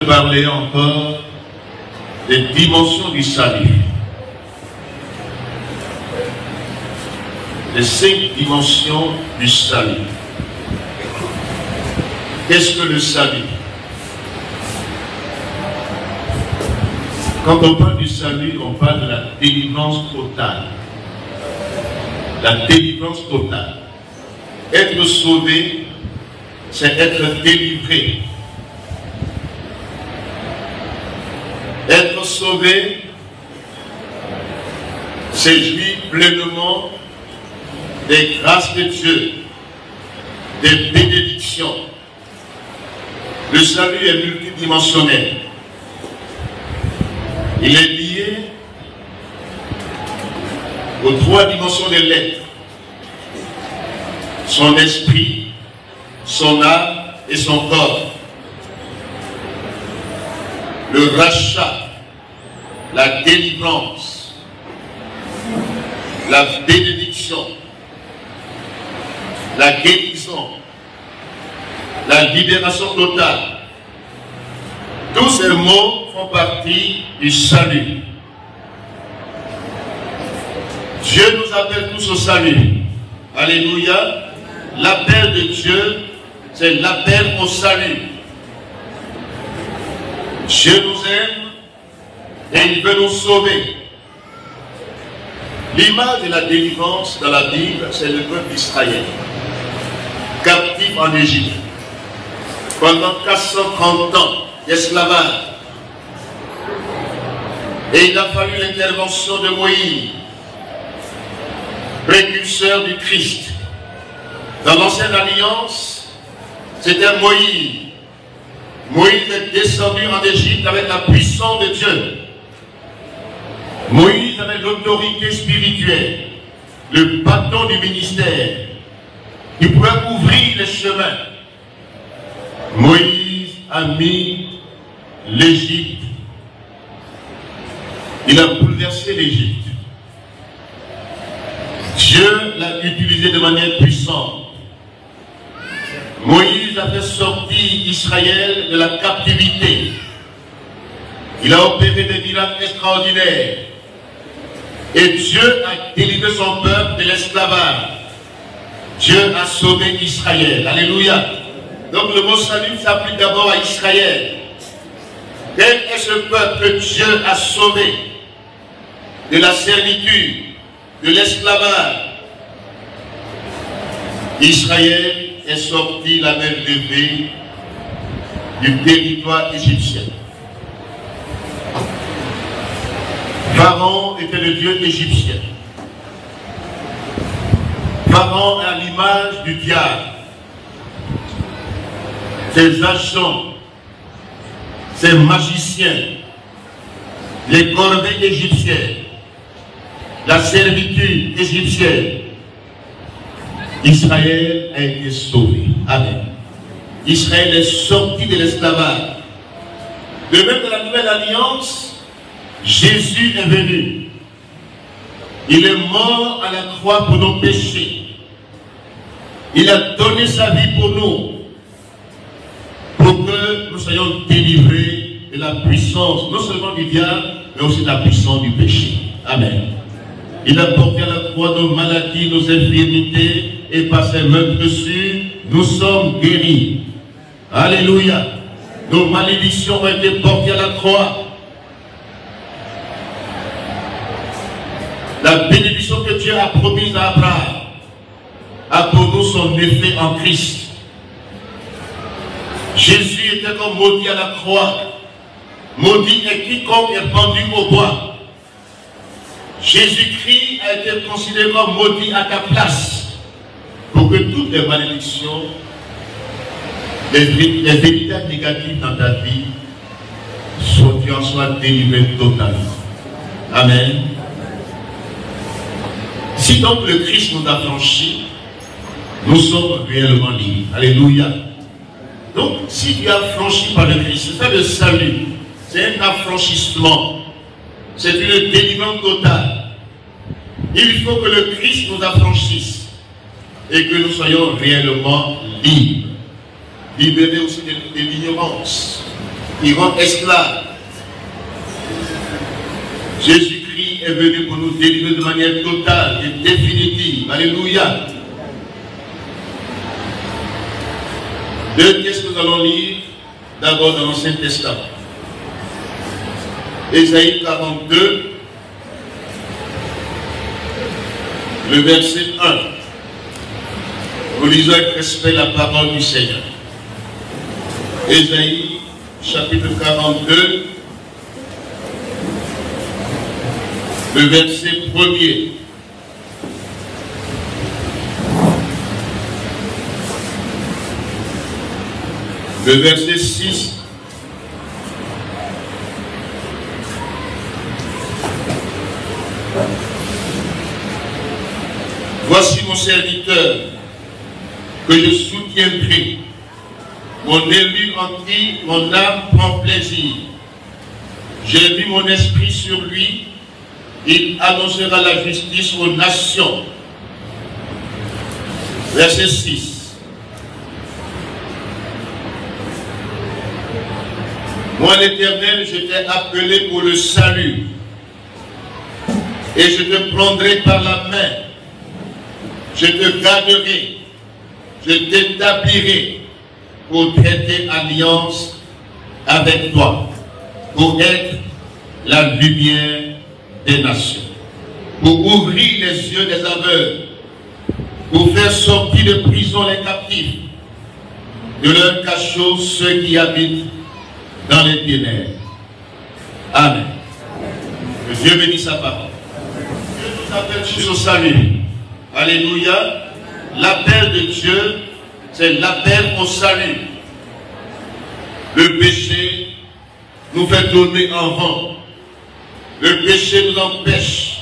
Parler encore des dimensions du salut. Les 5 dimensions du salut. Qu'est-ce que le salut? Quand on parle du salut, on parle de la délivrance totale. La délivrance totale. Être sauvé, c'est être délivré. Être sauvé, c'est jouir pleinement des grâces de Dieu, des bénédictions. Le salut est multidimensionnel. Il est lié aux 3 dimensions de l'être. Son esprit, son âme et son corps. Le rachat, la délivrance, la bénédiction, la guérison, la libération totale. Tous ces mots font partie du salut. Dieu nous appelle tous au salut. Alléluia. L'appel de Dieu, c'est l'appel au salut. Dieu nous aime et il veut nous sauver. L'image de la délivrance dans la Bible, c'est le peuple d'Israël, captif en Égypte, pendant 430 ans d'esclavage. Et il a fallu l'intervention de Moïse, précurseur du Christ. Dans l'ancienne alliance, c'était Moïse. Moïse est descendu en Égypte avec la puissance de Dieu. Moïse avait l'autorité spirituelle, le bâton du ministère, qui pouvait ouvrir les chemins. Moïse a mis l'Égypte. Il a bouleversé l'Égypte. Dieu l'a utilisé de manière puissante. Moïse a fait sortir Israël de la captivité. Il a opéré des miracles extraordinaires. Et Dieu a délivré son peuple de l'esclavage. Dieu a sauvé Israël. Alléluia. Donc le mot salut s'applique d'abord à Israël. Quel est ce peuple que Dieu a sauvé de la servitude, de l'esclavage? Israël est sorti la main levée du territoire égyptien. Pharaon était le dieu égyptien. Pharaon est à l'image du diable. Ses agents, ses magiciens, les corvées égyptiennes, la servitude égyptienne. Israël a été sauvé. Amen. Israël est sorti de l'esclavage. De même que la nouvelle alliance, Jésus est venu. Il est mort à la croix pour nos péchés. Il a donné sa vie pour nous. Pour que nous soyons délivrés de la puissance, non seulement du diable, mais aussi de la puissance du péché. Amen. Il a porté à la croix nos maladies, nos infirmités, et par ses meurtrissures, nous sommes guéris. Alléluia. Nos malédictions ont été portées à la croix. La bénédiction que Dieu a promise à Abraham a pour nous son effet en Christ. Jésus était comme maudit à la croix. Maudit est quiconque est pendu au bois. Jésus-Christ a été considéré comme maudit à ta place. Pour que toutes les malédictions, les états négatifs dans ta vie, soient délivrés totalement. Amen. Si donc le Christ nous a franchis, nous sommes réellement libres. Alléluia. Donc, si tu as franchi par le Christ, c'est ça le salut. C'est un affranchissement. C'est une délivrance totale. Il faut que le Christ nous affranchisse et que nous soyons réellement libres. Libérés aussi de l'ignorance. qui rend esclaves. Jésus-Christ est venu pour nous délivrer de manière totale et définitive. Alléluia. Deux textes que nous allons lire, d'abord dans l'Ancien Testament. Ésaïe 42, le verset 1. Nous lisons avec respect la parole du Seigneur. Ésaïe, chapitre 42, le verset 1er. Le verset 6. Voici mon serviteur que je soutiendrai, mon élu en qui mon âme prend plaisir. J'ai mis mon esprit sur lui, il annoncera la justice aux nations. Verset 6. Moi l'Éternel, je t'ai appelé pour le salut, et je te prendrai par la main, je te garderai, je t'établirai pour traiter alliance avec toi, pour être la lumière des nations, pour ouvrir les yeux des aveugles, pour faire sortir de prison les captifs, de leur cachot ceux qui habitent dans les ténèbres. Amen. Que Dieu bénisse sa parole. Dieu nous appelle juste au salut. Alléluia. L'appel de Dieu, c'est l'appel au salut. Le péché nous fait tourner en rond. Le péché nous empêche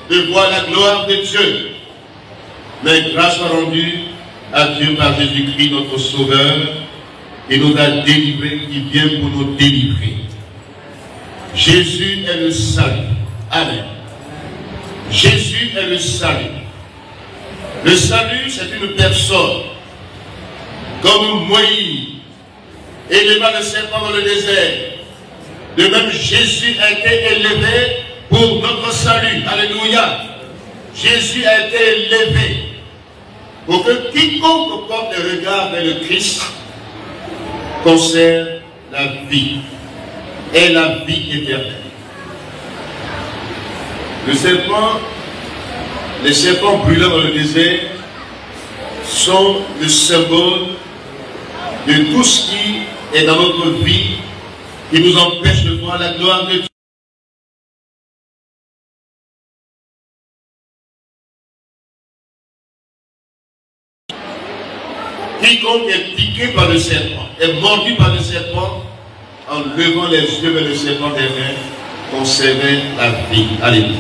de voir la gloire de Dieu. Mais grâce soit rendue à Dieu par Jésus-Christ, notre Sauveur, qui nous a délivrés, qui vient pour nous délivrer. Jésus est le salut. Amen. Jésus est le salut. Le salut, c'est une personne. Comme Moïse éleva le serpent dans le désert. De même, Jésus a été élevé pour notre salut. Alléluia. Jésus a été élevé pour que quiconque porte le regard vers le Christ conserve la vie et la vie éternelle. Les serpents brûlants dans le désert sont le symbole de tout ce qui est dans notre vie qui nous empêche de voir la gloire de Dieu. Quiconque est piqué par le serpent, est mordu par le serpent, en levant les yeux vers le serpent des mains, conservait la vie. Alléluia.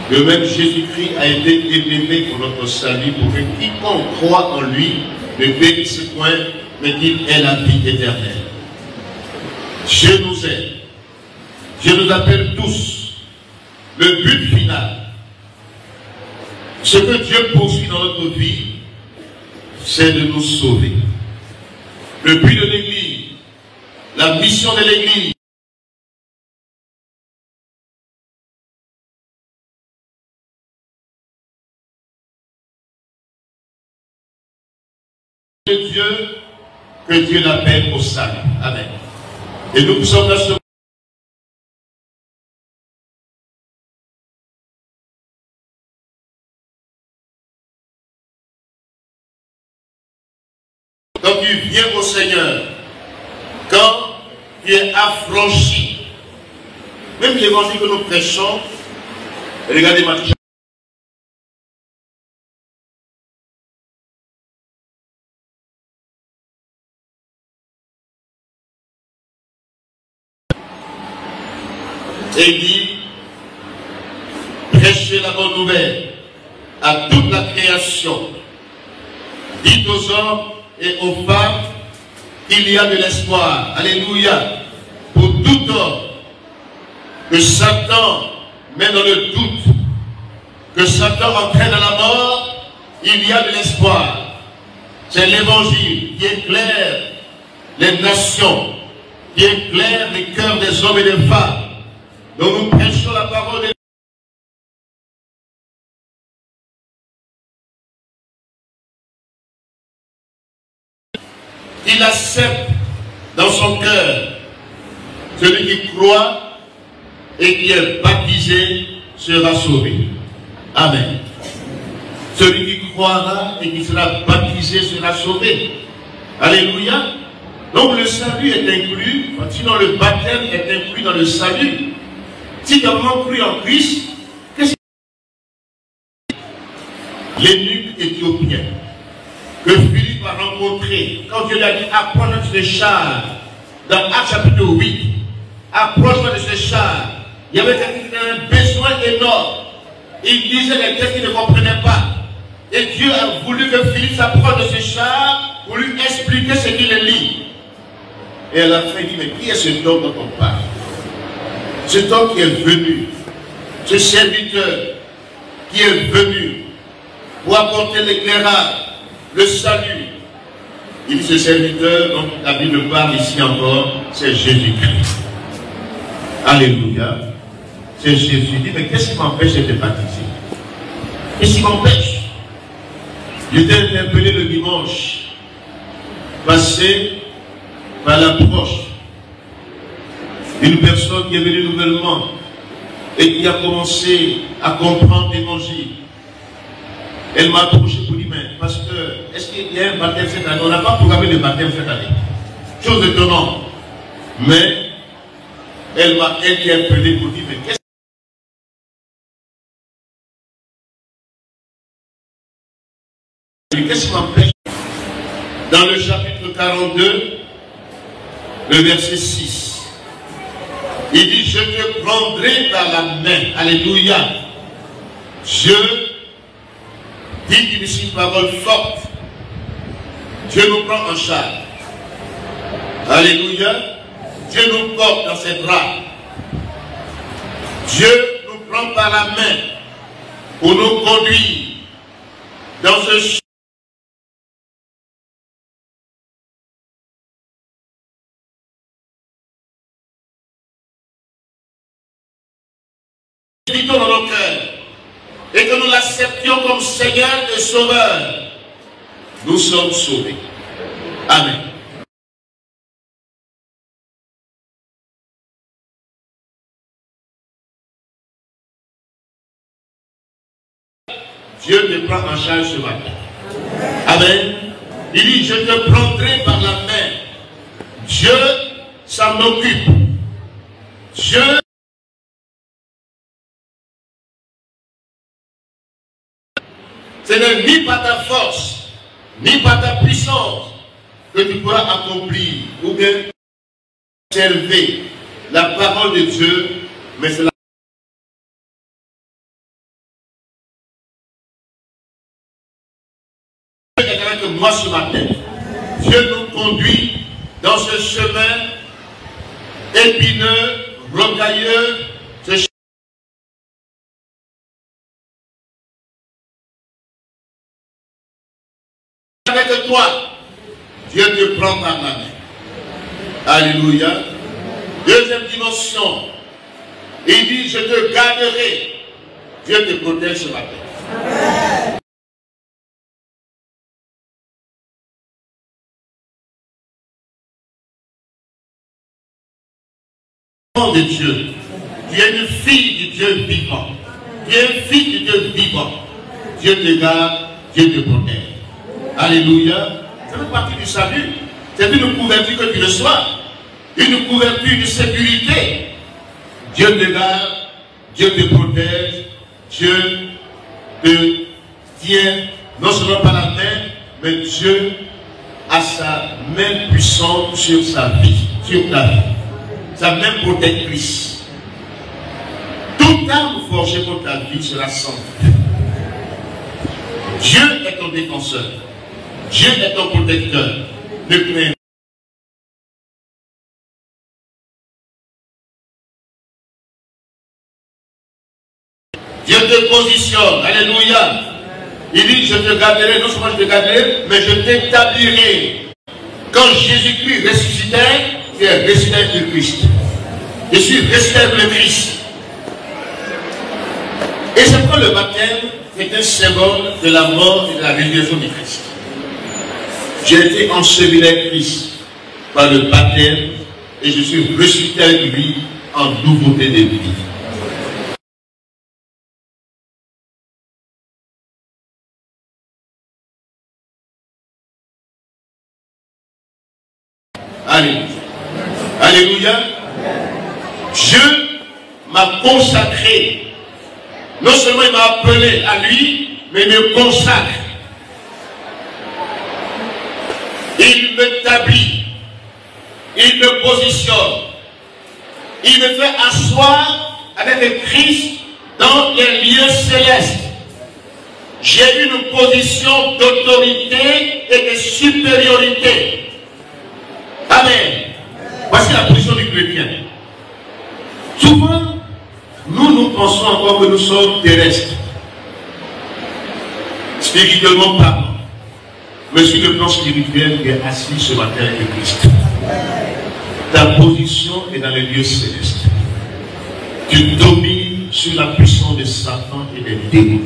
De même, Jésus-Christ a été élevé pour notre salut, pour que quiconque croit en lui ne périsse point, mais qu'il ait la vie éternelle. Dieu nous aide. Dieu nous appelle tous. Le but final, ce que Dieu poursuit dans notre vie, c'est de nous sauver. Le but de l'Église, la mission de l'Église, de Dieu, que Dieu l'appelle au salut. Amen. Et nous sommes là sur quand tu viens au Seigneur, quand tu es affranchi, même l'évangile que nous prêchons, regardez Matthieu. Et il dit, prêchez la bonne nouvelle à toute la création. Dites aux hommes et aux femmes qu'il y a de l'espoir. Alléluia. Pour tout homme que Satan met dans le doute, que Satan entraîne à la mort, il y a de l'espoir. C'est l'évangile qui éclaire les nations, qui éclaire les cœurs des hommes et des femmes, dont nous prêchons la parole de Dieu. Il accepte dans son cœur. Celui qui croit et qui est baptisé sera sauvé. Amen. Celui qui croira et qui sera baptisé sera sauvé. Alléluia. Donc le salut est inclus, sinon le baptême est inclus dans le salut. Si tu as vraiment cru en Christ, qu'est-ce que l'énuque éthiopien que Philippe a rencontré, quand Dieu lui a dit approche de ce char, dans Actes chapitre 8, approche-toi de ce char. Il y avait quelqu'un qui avait un besoin énorme. Il disait les textes qu'il ne comprenait pas. Et Dieu a voulu que Philippe s'approche de ce char pour lui expliquer ce qu'il lit. Et à la fin, il dit, mais qui est cet homme dont on parle? Cet homme qui est venu, ce serviteur qui est venu pour apporter l'éclairage, le salut. Il dit, ce serviteur dont la Bible parle ici encore, c'est Jésus-Christ. Alléluia. C'est Jésus. Il dit, mais qu'est-ce qui m'empêche d'être baptisé? Qu'est-ce qui m'empêche? J'étais interpellé le dimanche passé par l'approche d'une personne qui est venue nouvellement et qui a commencé à comprendre l'évangile. Elle m'a approché pour dire, mais pasteur, est-ce qu'il y a un baptême cette année? On n'a pas programmé le baptême cette année. Chose étonnante. Mais elle m'a interpellé pour dire, mais qu'est-ce qui m'empêche? Dans le chapitre 42, le verset 6, il dit, je te prendrai par la main. Alléluia. Je dis ici une parole forte. Dieu nous prend en charge. Alléluia. Dieu nous porte dans ses bras. Dieu nous prend par la main pour nous conduire dans ce chemin. Dans nos cœurs et que nous l'acceptions comme Seigneur et Sauveur, nous sommes sauvés. Amen. Dieu te prend en charge ce matin. Amen. Il dit, je te prendrai par la main. Dieu s'en occupe. Dieu ce n'est ni par ta force, ni par ta puissance que tu pourras accomplir ou bien observer la parole de Dieu, mais c'est la Dieu est avec moi ce matin. Dieu nous conduit dans ce chemin épineux, rocailleux, ce chemin avec toi. Dieu te prend par la main. Alléluia. Deuxième dimension. Il dit, je te garderai. Dieu te protège ce matin. Amen. De Dieu. Tu es une fille du Dieu vivant. Tu es une fille du Dieu vivant. Dieu te garde, Dieu te protège. Alléluia. Ça fait partie du salut. C'est une couverture que tu reçois. Une couverture de sécurité. Dieu te garde, Dieu te protège, Dieu te tient non seulement par la main, mais Dieu a sa main puissante sur sa vie, sur ta vie. Sa main protectrice. Toute arme forgée pour ta vie sera sans. Dieu est ton défenseur. Dieu est ton protecteur. Ne crains. Dieu te positionne. Alléluia. Il dit, je te garderai, non seulement je te garderai, mais je t'établirai. Quand Jésus-Christ ressuscitait, tu es ressuscité avec le Christ. Je suis ressuscité avec le Christ. Et c'est pourquoi le baptême est un symbole de la mort et de la résurrection du Christ. J'ai été enseveli avec Christ par le baptême et je suis ressuscité avec lui en nouveauté de vie. Alléluia. Alléluia. Dieu m'a consacré. Non seulement il m'a appelé à lui, mais il me consacre. Il m'établit. Il me positionne. Il me fait asseoir avec le Christ dans les lieux célestes. J'ai une position d'autorité et de supériorité. Amen. Voici la position du chrétien. Souvent, nous pensons encore que nous sommes terrestres, spirituellement parlant. Mais sur le plan spirituel, tu es assis ce matin avec le Christ. Ta position est dans les lieux célestes. Tu domines sur la puissance de Satan et des démons.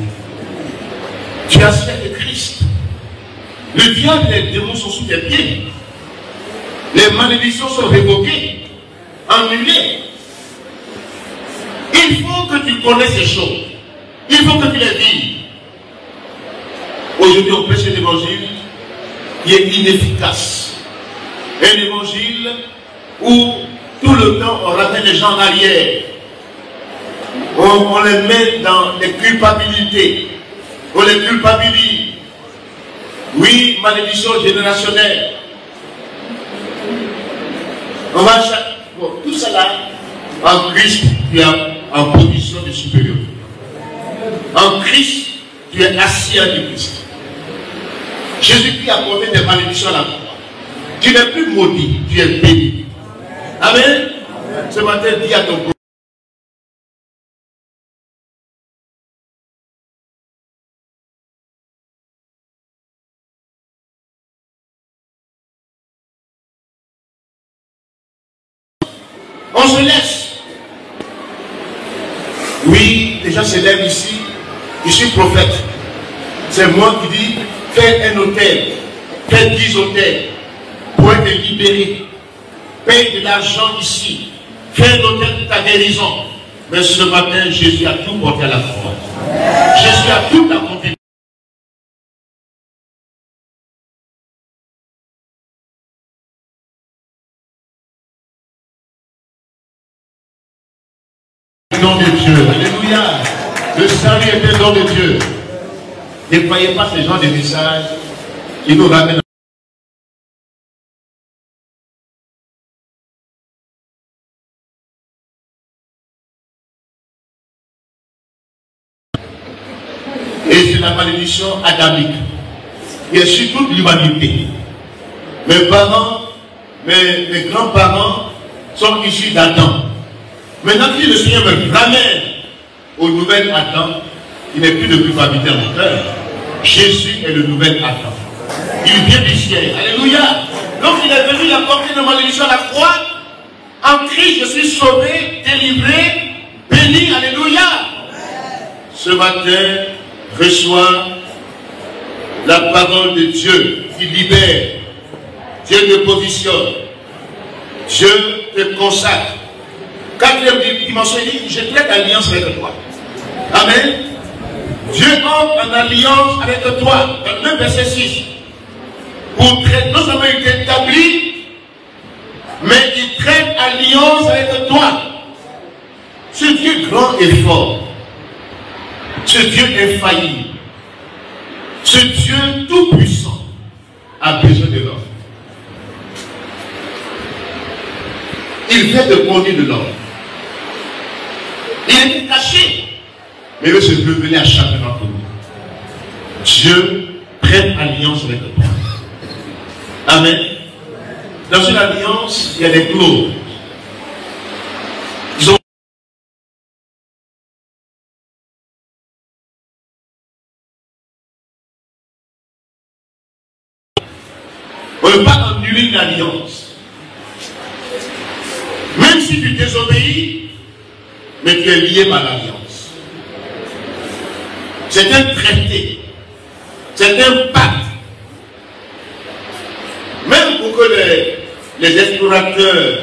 Tu es assis avec le Christ. Le diable et les démons sont sous tes pieds. Les malédictions sont révoquées, annulées. Il faut que tu connaisses ces choses. Il faut que tu les vives. Aujourd'hui, on prêche un évangile qui est inefficace. Un évangile où tout le temps on ramène les gens en arrière. On les met dans les culpabilités. On les culpabilise. Oui, malédiction générationnelle. On va bon, tout cela en Christ, tu es en position de supériorité. En Christ, tu es assis à Christ. Jésus-Christ a porté tes malédictions à la croix. Tu n'es plus maudit, tu es béni. Amen. Ce matin, dis à ton prochain. On se laisse. Oui, les gens se lèvent ici. Je suis prophète. C'est moi qui dis, fais un hôtel, fais 10 hôtels pour être libéré. Paye de l'argent ici. Fais un hôtel pour ta guérison. Mais ce matin, Jésus a tout porté à la croix. Jésus a tout accompli. Don de Dieu. Alléluia. Le salut est un don de Dieu. Ne croyez pas ce genre de message qui nous ramène. Et c'est la malédiction adamique qui est sur toute l'humanité. Mes parents, mes grands-parents sont issus d'Adam. Maintenant que le Seigneur me ramène au nouvel Adam, il n'est plus de culpabilité à mon cœur. Jésus est le nouvel Adam. Il vient du ciel. Alléluia. Donc il est venu apporter de malédiction à la croix. En Christ, je suis sauvé, délivré, béni. Alléluia. Ce matin, reçois la parole de Dieu qui libère. Dieu te positionne. Dieu te consacre. Quatrième dimension, il dit, je traite alliance avec toi. Amen. Dieu entre en alliance avec toi. Dans le même verset 6. Pour traiter, non seulement il t'établit, mais il traite alliance avec toi. Ce Dieu grand et fort. Ce Dieu infaillible. Ce Dieu tout puissant a besoin de l'homme. Il vient de conduire de l'homme. Il était caché, mais il veut se révéler à chacun d'entre nous. Dieu prête alliance avec toi. Amen. Dans une alliance, il y a des clauses. On ne peut pas annuler une alliance. Même si tu désobéis, mais tu es lié par l'alliance. C'est un traité. C'est un pacte. Même pour que les explorateurs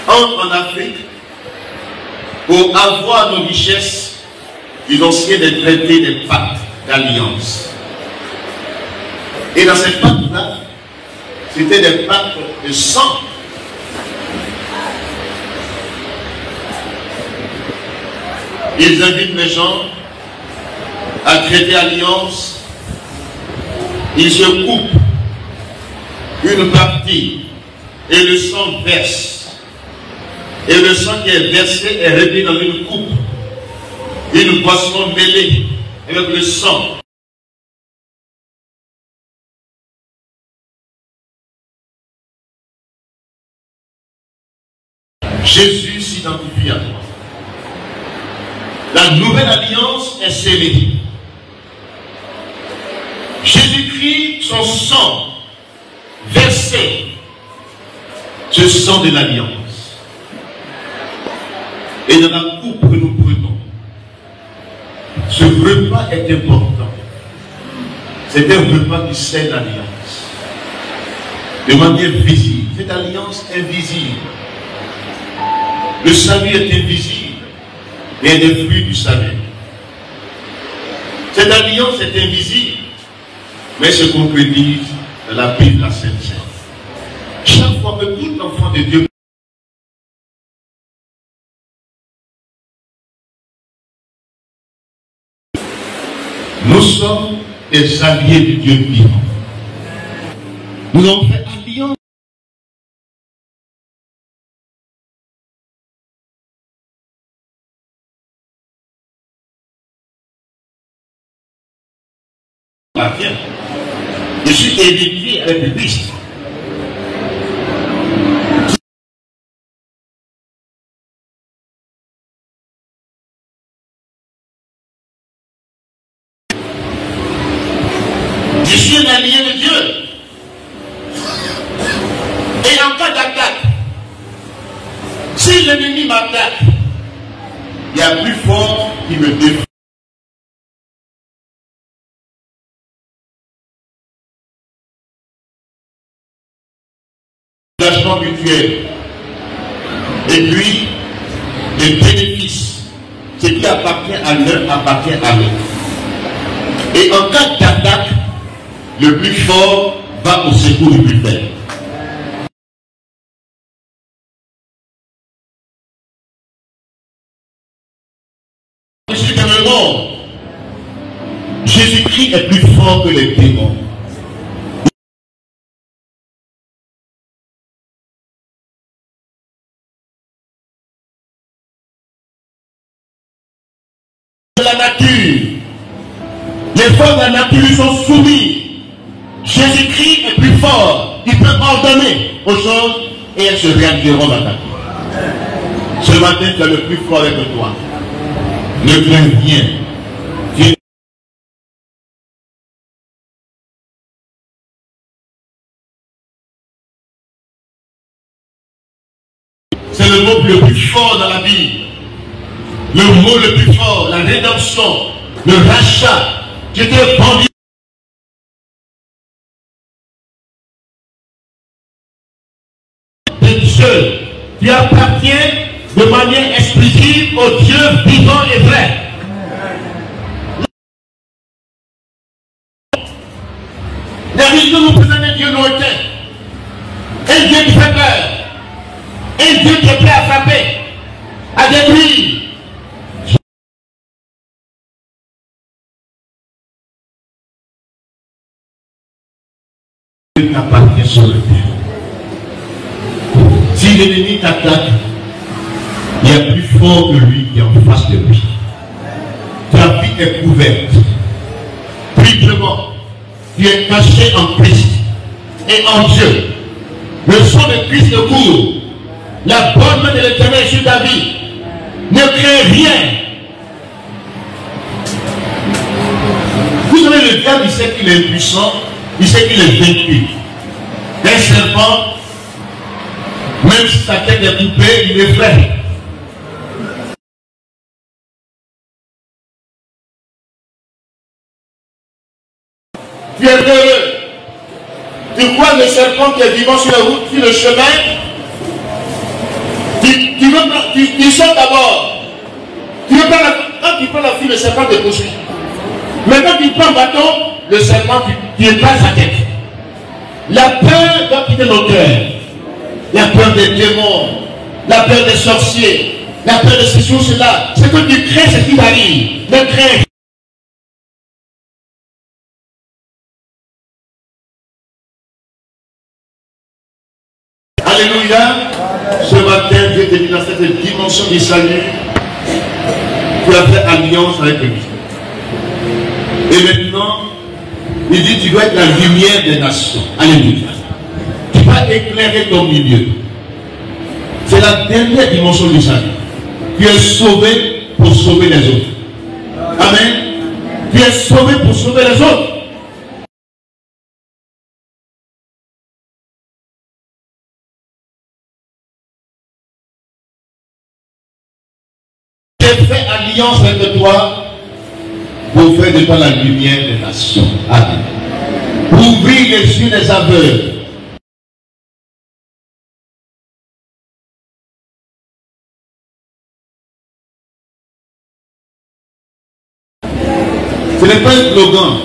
entrent en Afrique, pour avoir nos richesses, ils ont signé des traités, des pactes d'alliance. Et dans ces pactes-là, c'était des pactes de sang. Ils invitent les gens à traiter alliance. Ils se coupent une partie et le sang verse. Et le sang qui est versé est remis dans une coupe. Une boisson mêlée avec le sang. Jésus s'identifie à toi. La nouvelle alliance est scellée. Jésus-Christ, son sang versé, ce sang de l'alliance. Et dans la coupe que nous prenons, ce repas est important. C'est un repas qui scelle l'alliance. De manière visible. Cette alliance invisible. Le salut est invisible. Il y a des fruits du salut. Cette alliance est invisible, mais se concrétise dans la Bible, la Sainte Seine. Chaque fois que tout enfant de Dieu nous sommes des alliés de Dieu vivant. Nous avons fait alliance. Je suis héritier avec le Christ. Je suis un allié de Dieu. Et en cas d'attaque, si l'ennemi m'attaque, il y a plus fort qui me défend. Mutuel. Et puis, les bénéfices, ce qui appartient à l'un appartient à l'autre. Et en cas d'attaque, le plus fort va au secours du plus faible. Je suis dans le monde. Jésus-Christ est plus fort que les démons. La nature, les forces de la nature sont soumises. Jésus-Christ est plus fort. Il peut ordonner aux choses et elles se réaliseront dans ta vie. Ce matin, tu es le plus fort avec toi. Ne crains rien. C'est le mot le plus fort dans la Bible. Le mot le plus fort, la rédemption, le rachat. J'étais vendu. De Dieu qui appartient de manière exclusive au Dieu vivant et vrai. La religion nous présente un Dieu lointain, un Dieu qui fait peur, un Dieu qui est prêt à frapper, à détruire. Appartient sur le terre. Si l'ennemi t'attaque, il y a plus fort que lui qui est en face de lui. Ta vie est couverte. Triplement. Tu es caché en Christ et en Dieu. Le sang de Christ te court. La bonne main de l'Éternel est sur ta vie. Ne crains rien. Vous savez, le diable, il sait qu'il est impuissant. Il sait qu'il est vaincu. Un serpent Même si sa tête est coupée, il est frais. Tu es heureux. Tu vois le serpent qui est vivant sur la route, sur le chemin. Tu sors d'abord. Quand tu prends la fille, le serpent te poursuit. Mais quand tu prends le bâton, le serpent, tu écrases sa tête. La peur doit quitter nos cœurs. La peur des démons, la peur des sorciers, la peur de ces choses-là. C'est que tu crains ce qui t'arrive. Ne crains. Alléluia. Ce matin, Dieu te dit dans cette dimension du salut, tu as fait alliance avec lui. Et maintenant, il dit tu dois être la lumière des nations. Alléluia. Tu vas éclairer ton milieu. C'est la dernière dimension du salut. Tu es sauvé pour sauver les autres. Amen. Tu es sauvé pour sauver les autres. J'ai fait alliance avec toi pour faire de toi la lumière des nations. Amen. Pour ouvrir les yeux des aveugles. Ce n'est pas un slogan.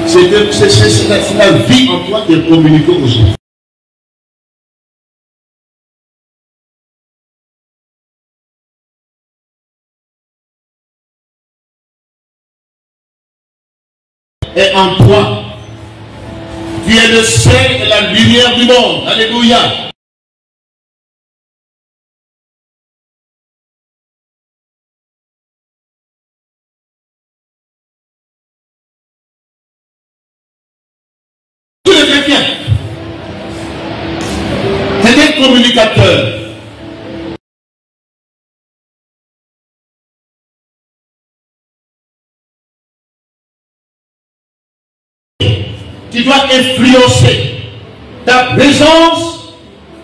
C'est la vie en toi qui est communiquée aux autres. Et en toi, tu es le sel et la lumière du monde. Alléluia. Tous les chrétiens, c'est des communicateurs. Tu dois influencer. Ta présence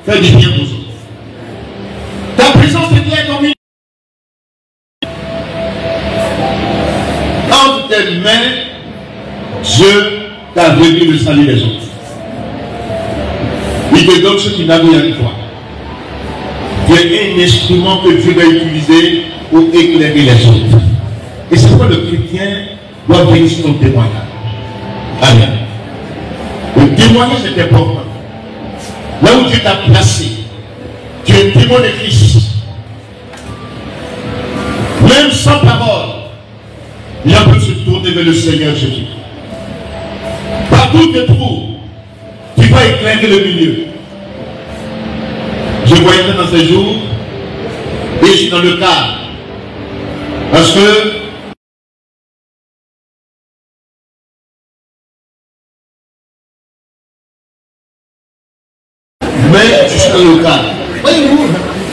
fait du bien aux autres. Ta présence est bien comme une. Entre tes mains, Dieu t'a donné le salut des autres. Il te donne ce qui n'a rien de toi. Tu es un instrument que Dieu va utiliser pour éclairer les autres. Et c'est pourquoi le chrétien doit venir sur ton témoignage. Amen. Le témoignage est important. Là où Dieu t'a placé, tu es témoin de Christ. Même sans parole, il peut se tourner vers le Seigneur Jésus. Partout où tu te trouves, tu vas éclairer le milieu. Je voyais dans ces jours, et je suis dans le cadre. Parce que mais je suis dans le cadre. Voyez-vous,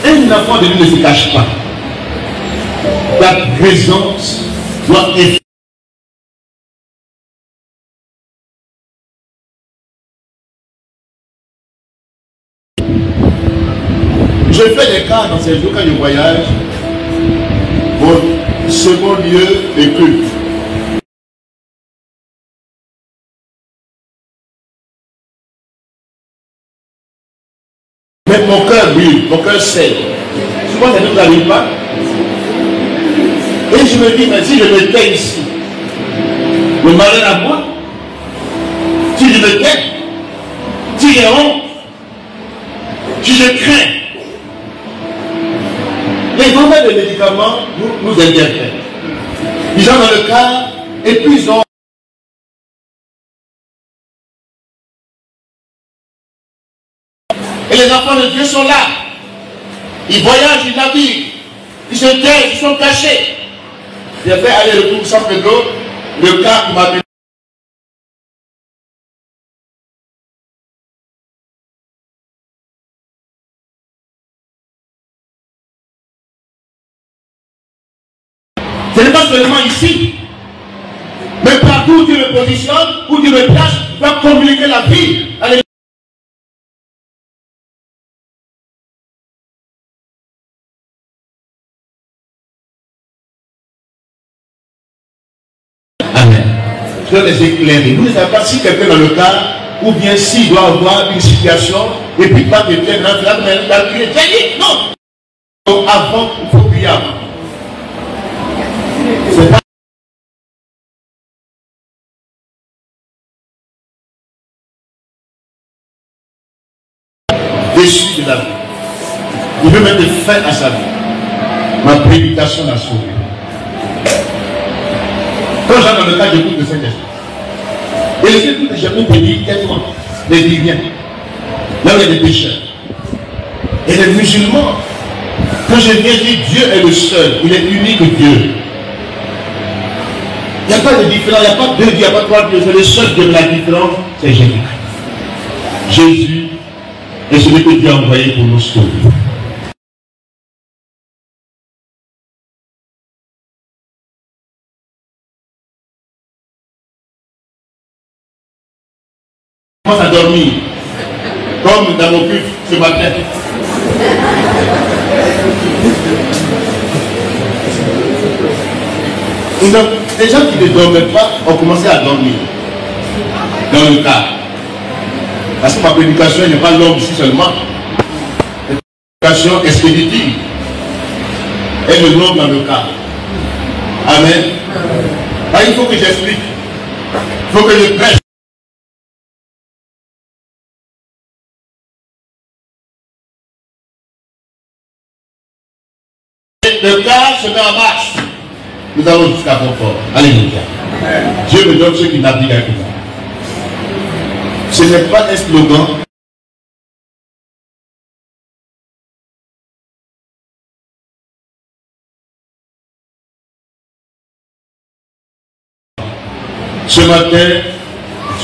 un enfant de lui ne se cache pas. Ta présence doit être. Je fais des cas dans ces jours quand je voyage. Mon second lieu est culte. Mais mon cœur brûle, mon cœur saigne. Souvent, ça ne nous arrive pas. Et je me dis, mais si je me tais ici, le malheur à moi, si je me tais, si j'ai honte, si je crains, les vendeurs de médicaments nous interpellent. Ils sont dans le cas, et puis ils ont. Et les enfants de Dieu sont là. Ils voyagent, ils naviguent. Ils se taisent, ils sont cachés. J'ai fait aller-retour sans Pedro. Le cas qui m'a amené. Ce n'est pas seulement ici. Mais partout où tu me positionnes, où tu me places, tu vas communiquer la vie. Allez. je dois les éclairer. Vous ne savez pas si quelqu'un dans le cas, ou bien s'il doit avoir une situation, et puis pas de bien là, mais il a prié. Non. Donc avant, il faut prier avant. C'est pas déçu de la vie. Il veut mettre fin à sa vie. Ma prédication l'a sauvé. Quand j'entends dans le cas, j'écoute le Saint-Esprit. Et le Saint-Esprit, jamais te dit, tais-toi, ne dis rien. Là où il y a des pécheurs. Et les musulmans, quand je viens dire Dieu est le seul, il est unique Dieu. Il n'y a pas de différence, il n'y a pas deux dieux, il n'y a pas trois dieux, c'est le seul Dieu de la différence, c'est Jésus. Jésus est celui que Dieu a envoyé pour nous sauver. On commence à dormir, comme dans mon culte ce matin. Donc, les gens qui ne dormaient pas ont commencé à dormir dans le cas. Parce que ma prédication n'est pas longue ici seulement. La prédication expéditive est le long dans le cas. Amen. Alors, il faut que j'explique. Il faut que je prêche. Le cas se met en marche. Nous allons jusqu'à confort. Alléluia. Dieu me donne ceux qui naviguent avec moi. Ce n'est pas un slogan. Ce matin,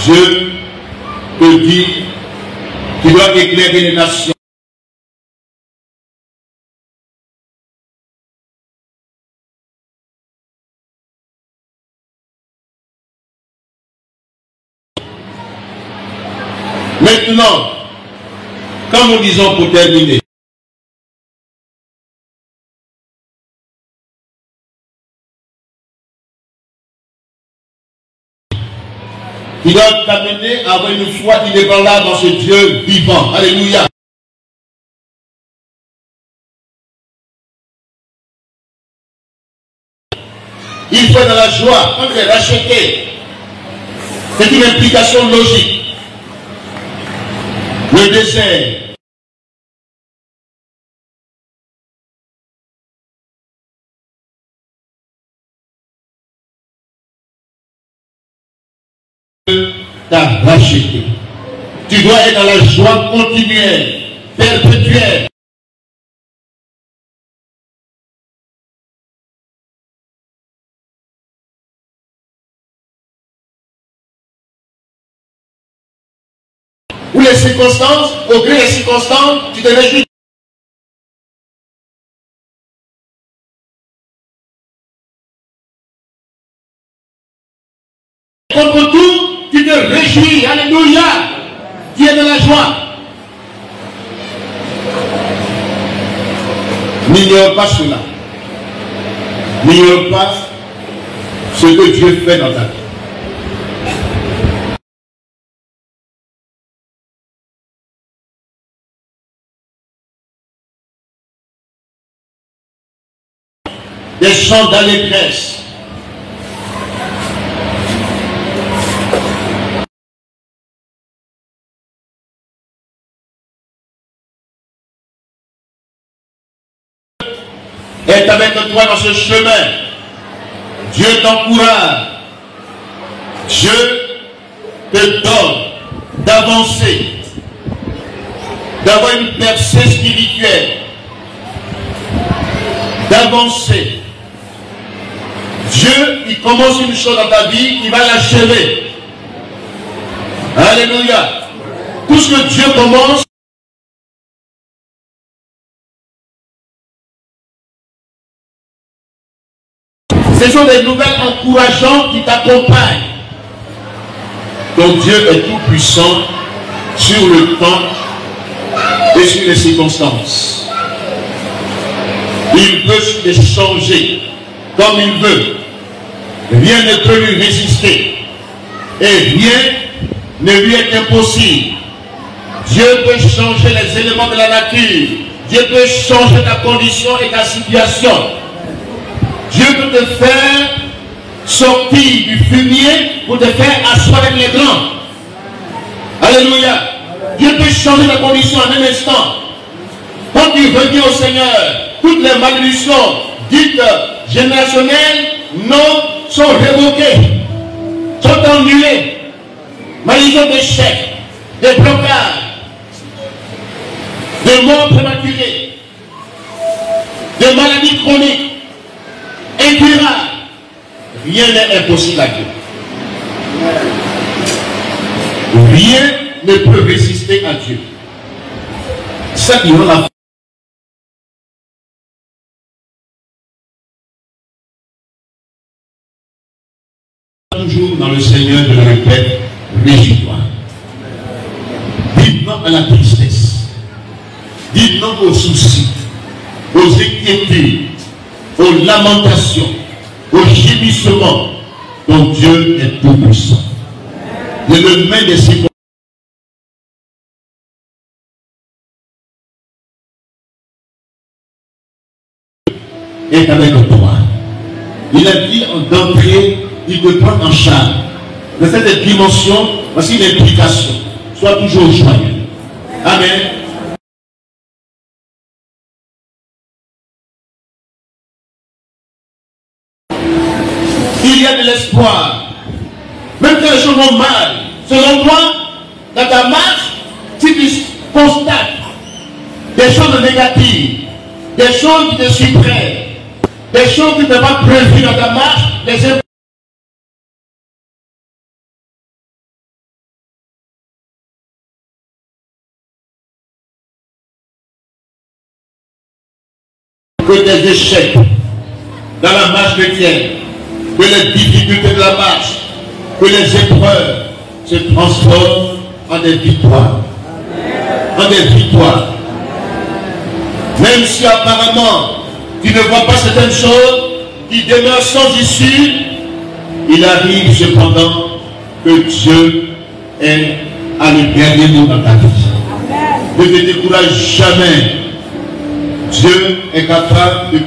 Dieu te dit qu'il doit éclairer les nations. Maintenant, quand nous disons pour terminer, il doit t'amener à avoir une foi inébranlable dans ce Dieu vivant. Alléluia. Il faut être dans la joie quand tu es racheté. C'est une implication logique. Le désert. T'as racheté. Tu dois être dans la joie continuelle, perpétuelle. Ou les circonstances, au gré des circonstances, tu te réjouis. Contre tout, tu te réjouis. Alléluia. Tu es dans la joie. N'ignore pas cela. N'ignore pas ce que Dieu fait dans ta vie. Des chants d'allégresse. Est avec toi dans ce chemin. Dieu t'encourage. Dieu te donne d'avancer, d'avoir une percée spirituelle, d'avancer. Dieu, il commence une chose dans ta vie, il va l'achever. Alléluia. Tout ce que Dieu commence, ce sont des nouvelles encourageantes qui t'accompagnent. Donc Dieu est tout puissant sur le temps et sur les circonstances. Il peut les changer comme il veut. Rien ne peut lui résister. Et rien ne lui est impossible. Dieu peut changer les éléments de la nature. Dieu peut changer ta condition et ta situation. Dieu peut te faire sortir du fumier pour te faire asseoir avec les grands. Alléluia. Dieu peut changer ta condition en un instant. Quand tu reviens au Seigneur, toutes les malédictions dites générationnelles, non, sont révoquées, sont annulées. Malédiction d'échec, de blocage, de mort prématurée, de maladies chroniques, incurables. Rien n'est impossible à Dieu. Rien ne peut résister à Dieu. Ça qui rend la toujours dans le Seigneur, je le répète, réjouis-toi. Dites non à la tristesse. Dites non aux soucis, aux inquiétudes, aux lamentations, aux gémissements, dont Dieu est tout puissant. Il le met des circonstances. Est avec toi. Il a dit d'entrer, il te prend en charge. Dans cette dimension, voici l'implication. Sois toujours joyeux. Amen. Il y a de l'espoir. Même quand les choses vont mal, selon toi, dans ta marche, si tu constates des choses négatives, des choses qui te surprennent, des choses qui ne t'ont pas prévues dans ta marche, que des échecs dans la marche chrétienne, que les difficultés de la marche, que les épreuves se transforment en des victoires. En des victoires. Même si apparemment tu ne vois pas certaines choses qui demeurent sans issue, il arrive cependant que Dieu a le dernier mot dans ta vie. Ne te décourage jamais. Dieu est capable de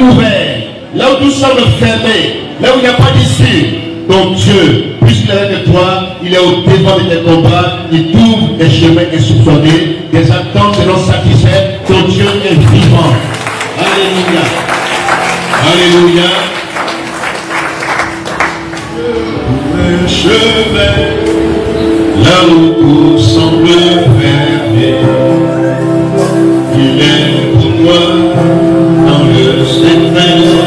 ouvert, là où tout semble fermé, là où il n'y a pas d'issue. Donc Dieu, puisqu'il est avec toi, il est au devant de tes combats, il t'ouvre des chemins insoupçonnés, des attentes que l'on satisfait, ton Dieu est vivant. Alléluia. Alléluia. Un chemin, là où tout semble fermé, il est pour toi dans le secret.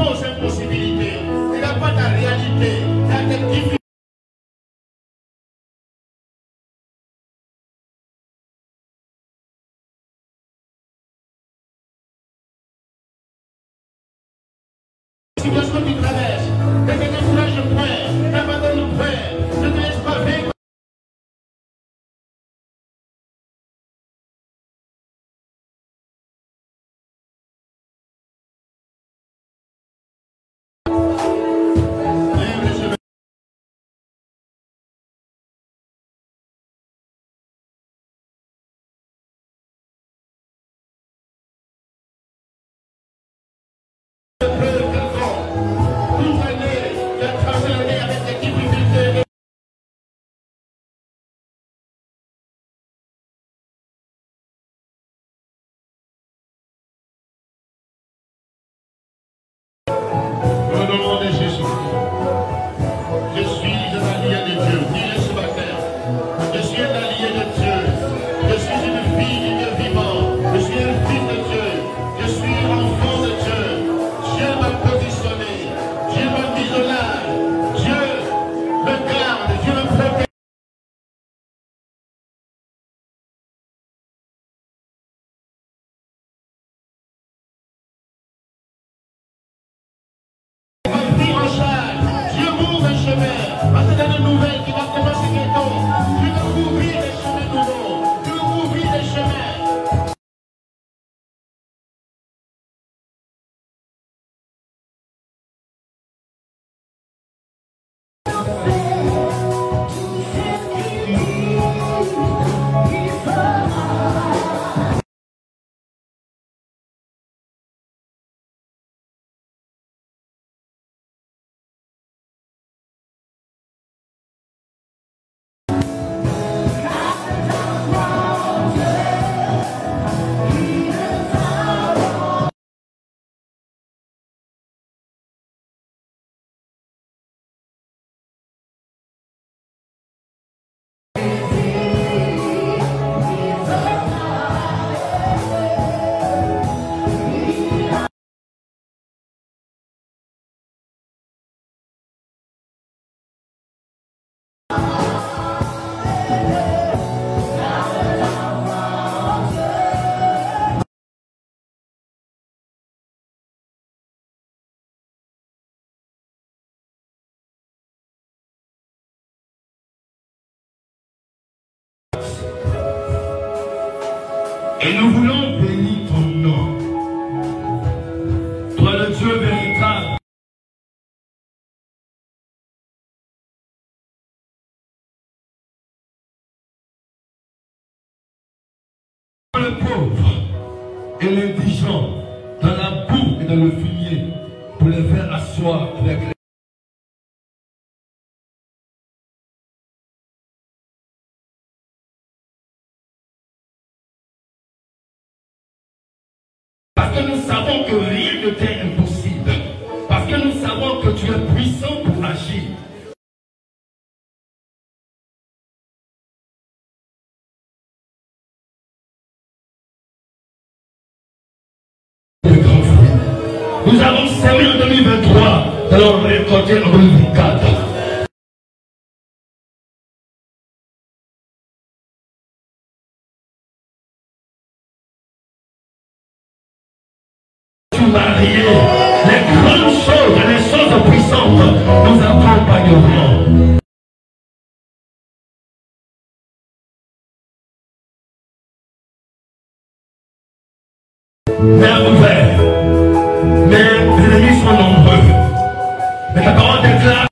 fausses impossibilités. Regarde pas ta réalité, ta difficulté. Situation que tu traverses, ne te décourage point, n'abandonne point, ne te laisse pas vaincre. Et nous voulons bénir ton nom. Toi le Dieu véritable. Le pauvre et l'indigent dans la boue et dans le fumier pour les faire asseoir avec les parce que nous savons que rien ne t'est impossible. Parce que nous savons que tu es puissant pour agir. Nous avons semé en 2023, nous allons récolter en 2024. Marié, les grandes choses, les choses puissantes nous accompagneront. Mère ouverte, mais les ennemis sont nombreux. Mais ta parole déclare